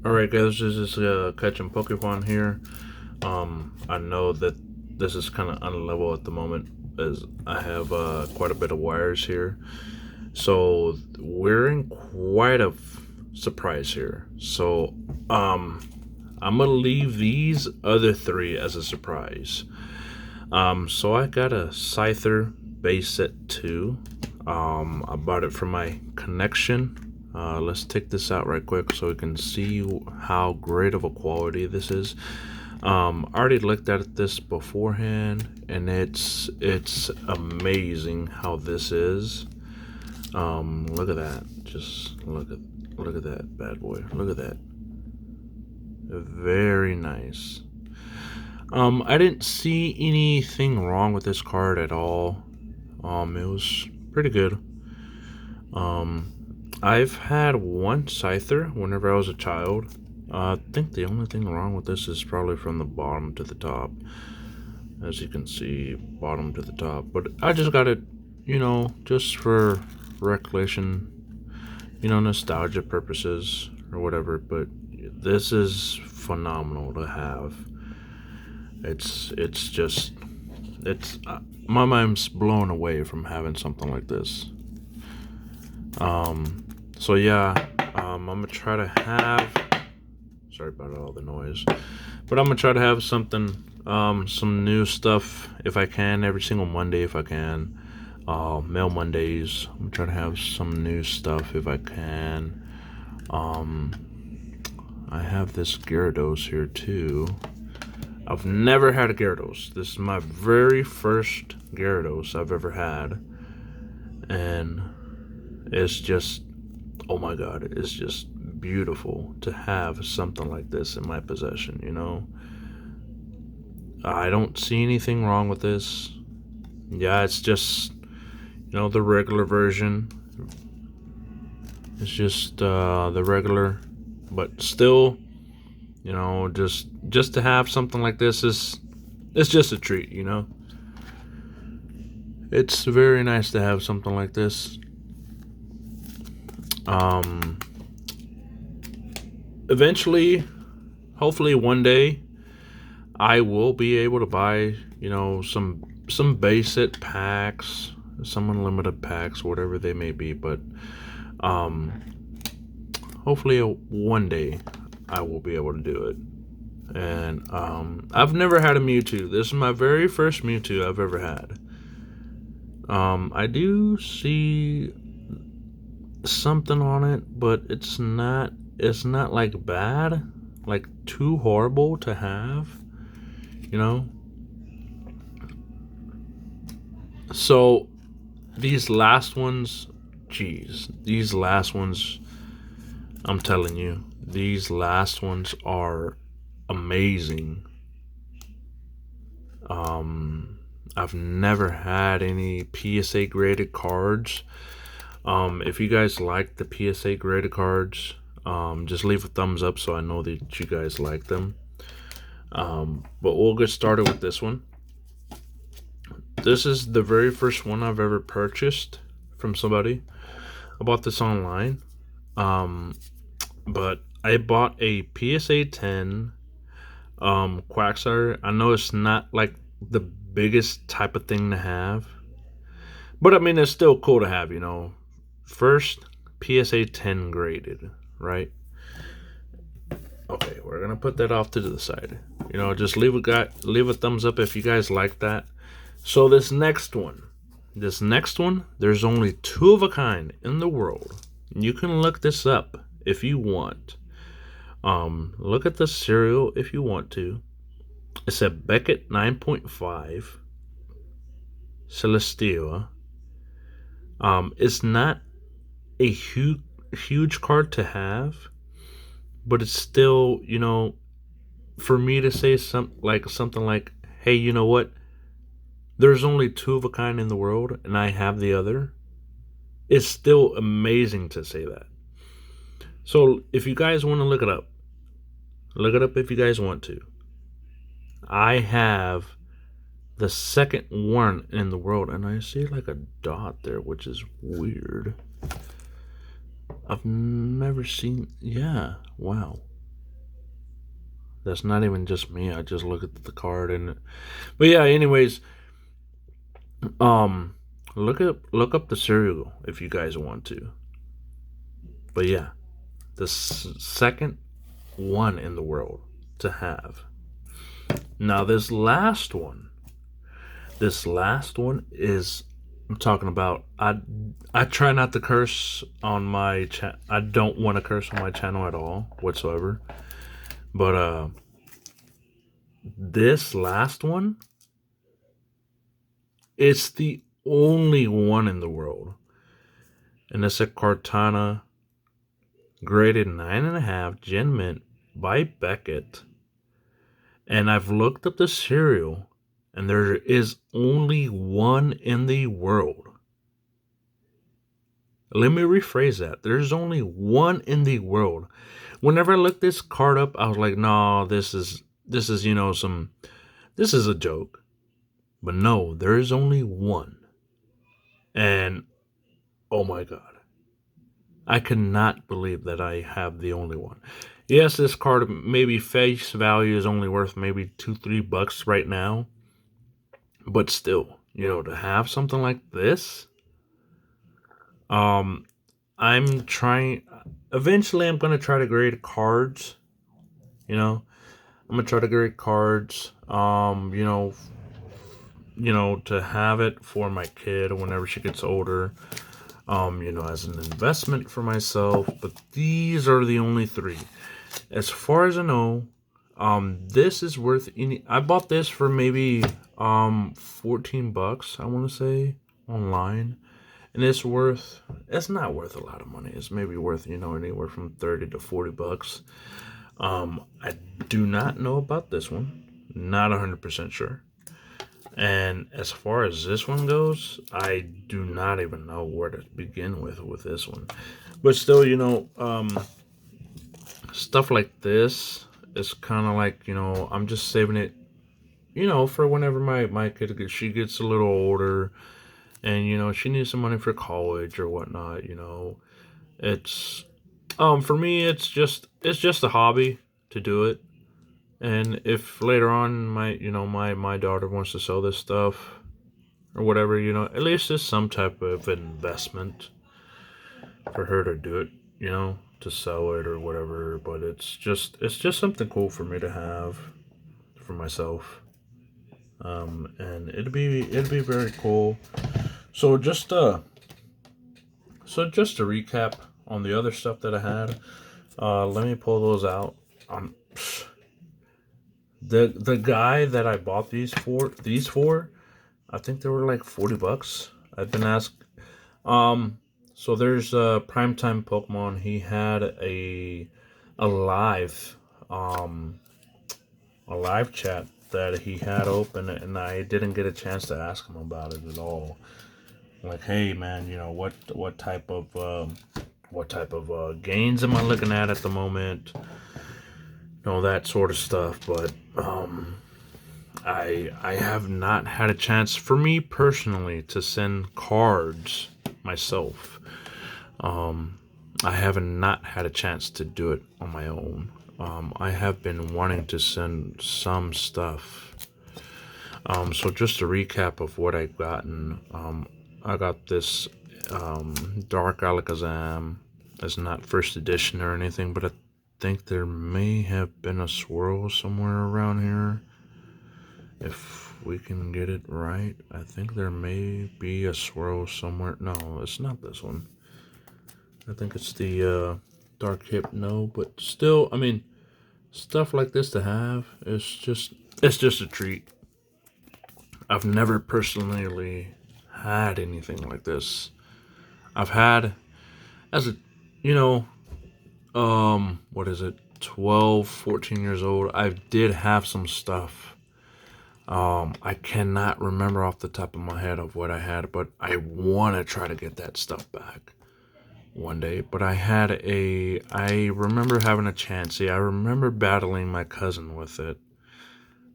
Alright guys, this is catching Pokemon here. I know that this is kind of unlevel at the moment as I have quite a bit of wires here. So we're in quite a surprise here. So I'm gonna leave these other three as a surprise. So I got a Scyther base set 2. I bought it from my connection. Let's take this out right quick so we can see how great of a quality this is. I already looked at this beforehand, and it's amazing how this is. Look at that. Just look at that bad boy. Look at that. Very nice. I didn't see anything wrong with this card at all. It was pretty good. I've had one Scyther whenever I was a child. I think the only thing wrong with this is probably from the bottom to the top. As you can see, bottom to the top. But I just got it, just for recollection, nostalgia purposes or whatever. But this is phenomenal to have. It's my mind's blown away from having something like this. So yeah, I'm gonna try to have, sorry about all the noise, but I'm gonna try to have something, some new stuff if I can, every single Monday if I can. Mail Mondays, I'm gonna try to have some new stuff if I can. I have this Gyarados here too. I've never had a Gyarados. This is my very first Gyarados I've ever had. And it's just, oh my god, it's just beautiful to have something like this in my possession, I don't see anything wrong with this. Yeah, it's just, the regular version. It's just the regular, but still, just to have something like this it's just a treat, It's very nice to have something like this. Eventually, hopefully one day, I will be able to buy, some basic packs, some unlimited packs, whatever they may be. But hopefully one day I will be able to do it. And I've never had a Mewtwo. This is my very first Mewtwo I've ever had. I do see something on it, but it's not like bad, like too horrible to have, So these last ones, these last ones, I'm telling you, these last ones are amazing. I've never had any PSA graded cards. If you guys like the PSA graded cards, just leave a thumbs up so I know that you guys like them. But we'll get started with this one. This is the very first one I've ever purchased from somebody. I bought this online. But I bought a PSA 10 Quagsire. I know it's not like the biggest type of thing to have, but I mean it's still cool to have, First PSA 10 graded, right? Okay, we're gonna put that off to the side. Just leave a thumbs up if you guys like that. So this next one, there's only 2 of a kind in the world. You can look this up if you want. Look at the serial if you want to. It's a Beckett 9.5 Celestia. It's not a huge card to have, but it's still, for me to say something like, hey, you know what? There's only 2 of a kind in the world, and I have the other. It's still amazing to say that. So if you guys want to look it up if you guys want to. I have the second one in the world, and I see like a dot there, which is weird. I've never seen, yeah, wow. That's not even just me. I just look at the card and, but yeah. Anyways, um, look up the cereal if you guys want to. But yeah, the second one in the world to have. Now this last one is, I'm talking about. I try not to curse on my chat. I don't want to curse on my channel at all whatsoever. But this last one, it's the only one in the world, and it's a Cortana graded 9.5 Gen Mint by Beckett. And I've looked up the cereal, and there is only one in the world. Let me rephrase that. There's only one in the world. Whenever I looked this card up, I was like, "No, this is this is a joke." But no, there is only one, and oh my god, I cannot believe that I have the only one. Yes, this card maybe face value is only worth maybe $2-3 right now, but still, to have something like this, um, I'm trying. Eventually, I'm gonna try to grade cards. You know, I'm gonna try to grade cards. To have it for my kid whenever she gets older. As an investment for myself. But these are the only three, as far as I know. This is worth any. I bought this for maybe $14. I want to say online. And it's not worth a lot of money. It's maybe worth, anywhere from 30 to $40. I do not know about this one. Not 100% sure. And as far as this one goes, I do not even know where to begin with this one. But still, stuff like this is kind of like, I'm just saving it, for whenever my kid she gets a little older, and she needs some money for college or whatnot. It's for me, it's just a hobby to do it. And if later on my daughter wants to sell this stuff or whatever, at least it's some type of investment for her to do it, to sell it or whatever. But it's just something cool for me to have for myself. And it'd be very cool. So just to recap on the other stuff that I had, let me pull those out. Um, the guy that I bought these for, I think they were like $40. I've been asked. Um, so there's Primetime Pokemon. He had a live um a live chat that he had open, and I didn't get a chance to ask him about it at all. Like, hey man, what type of gains am I looking at the moment? That sort of stuff. But I have not had a chance for me personally to send cards myself. Um, I have not had a chance to do it on my own. I have been wanting to send some stuff. So just a recap of what I've gotten. I got this Dark Alakazam. It's not first edition or anything, but I think there may have been a swirl somewhere around here. If we can get it right, I think there may be a swirl somewhere. No, it's not this one. I think it's the Dark Hypno, but still, I mean, stuff like this to have, it's just a treat. I've never personally had anything like this. I've had, as a, you know, what is it, 12, 14 years old, I did have some stuff. I cannot remember off the top of my head of what I had, but I want to try to get that stuff back one day. But I remember having a Chansey. I remember battling my cousin with it.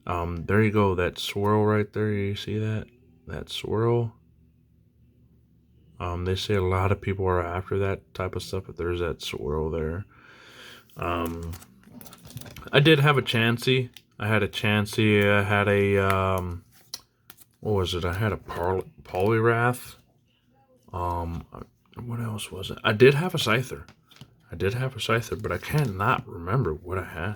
There you go, that swirl right there. You see that? That swirl. They say a lot of people are after that type of stuff, but there's that swirl there. Um, I did have a Chansey. I had a Chansey. I had a what was it? I had a Poliwrath. Um, what else was it? I did have a Scyther. I did have a Scyther, but I cannot remember what I had.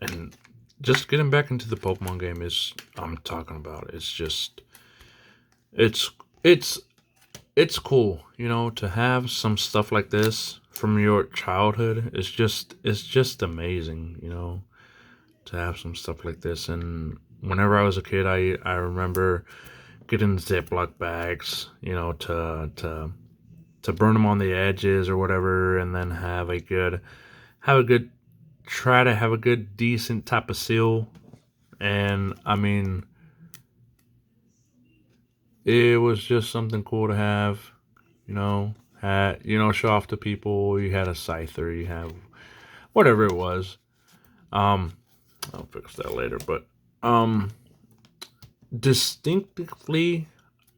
And just getting back into the Pokemon game is I'm talking about. It's just it's it's it's cool, you know, to have some stuff like this from your childhood. It's just amazing, you know, to have some stuff like this. And whenever I was a kid, I remember getting Ziploc bags, you know, to burn them on the edges or whatever, and then have a good try to have a good decent type of seal. And I mean, it was just something cool to have, you know. Had, you know, show off to people. You had a Scyther, you have whatever it was. Um, I'll fix that later. But um, distinctively,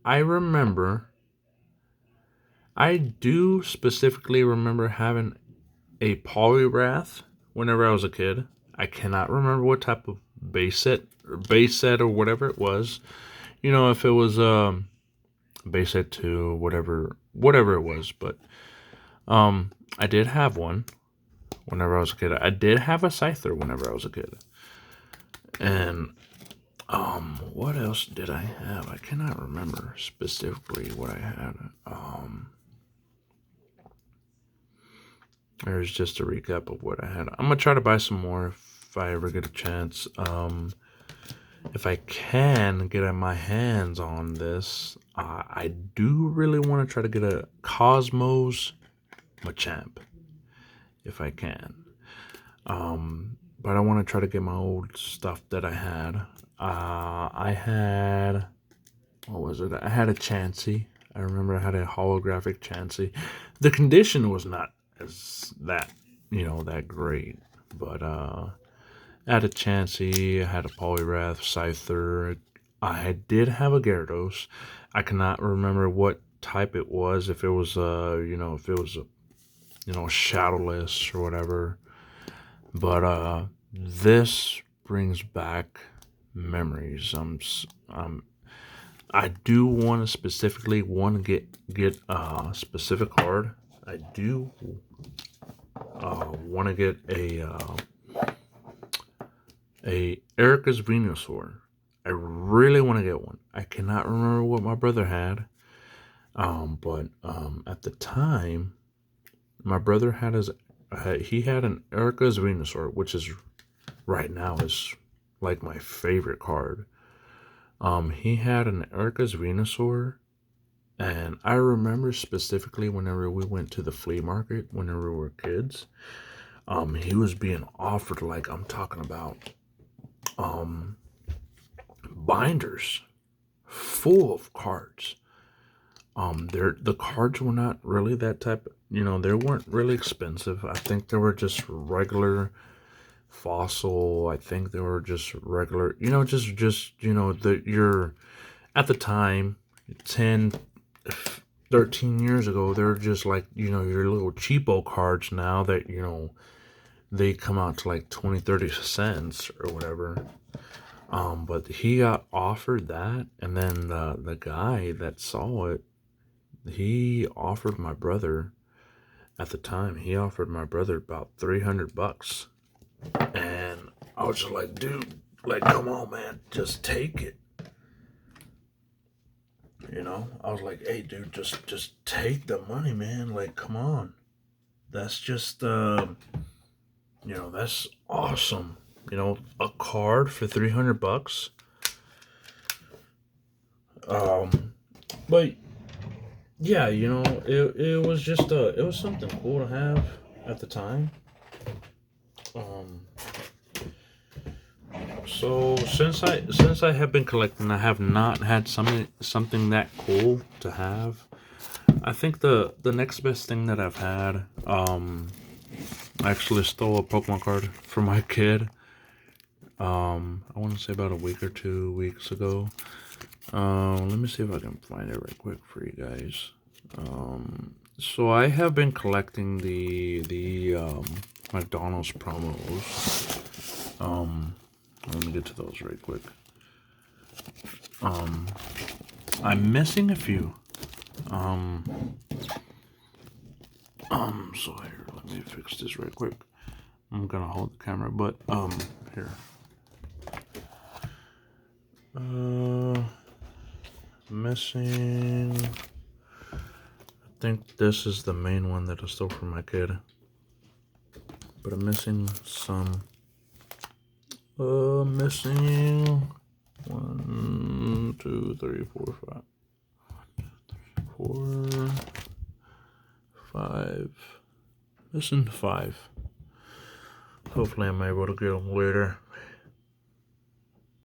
I remember. I do specifically remember having a Poliwrath whenever I was a kid. I cannot remember what type of base set or whatever it was. You know, if it was base set 2, whatever it was. But I did have one whenever I was a kid. I did have a Scyther whenever I was a kid. And what else did I have? I cannot remember specifically what I had. There's just a recap of what I had. I'm gonna try to buy some more if I ever get a chance. If I can get my hands on this, I do really want to try to get a Cosmos Machamp if I can. But I want to try to get my old stuff that I had. I had, what was it? I had a Chansey. I remember I had a holographic Chansey. The condition was not as that, you know, that great. But I had a Chansey. I had a Poliwrath, Scyther. I did have a Gyarados. I cannot remember what type it was. If it was you know, if it was a, you know, shadowless or whatever. But this brings back memories. I do want to specifically want to get a specific card. I do want to get a Erica's Venusaur. I really want to get one. I cannot remember what my brother had. But at the time, my brother had he had an Erica's Venusaur, which is right now is like my favorite card. He had an Erica's Venusaur, and I remember specifically whenever we went to the flea market whenever we were kids. He was being offered, like, I'm talking about binders full of cards. The cards were not really that type. You know, they weren't really expensive. I think they were just regular fossil. I think they were just regular. You know, just you know your at the time 10, 13 years ago, they're just like, you know, your little cheapo cards now that, you know, they come out to like 20, 30 cents or whatever. But he got offered that, and then the guy that saw it, he offered my brother at the time. He offered my brother about $300, and I was just like, dude, like, come on, man, just take it. You know, I was like, hey, dude, just take the money, man. Like, come on, that's just you know, that's awesome. You know, a card for $300. But yeah, you know, it was just it was something cool to have at the time. Um, so since I have been collecting, I have not had something that cool to have. I think the next best thing that I've had, I actually stole a Pokemon card from my kid. I want to say about a week or 2 weeks ago. Let me see if I can find it right quick for you guys. So I have been collecting the McDonald's promos. Let me get to those right quick. I'm missing a few. So here, let me fix this right quick. I'm gonna hold the camera, but here. Missing. I think this is the main one that I stole from my kid, but I'm missing some. Missing 1, 2, 3, 4, 5. 4, 5. Missing 5. Hopefully I'm able to get them later.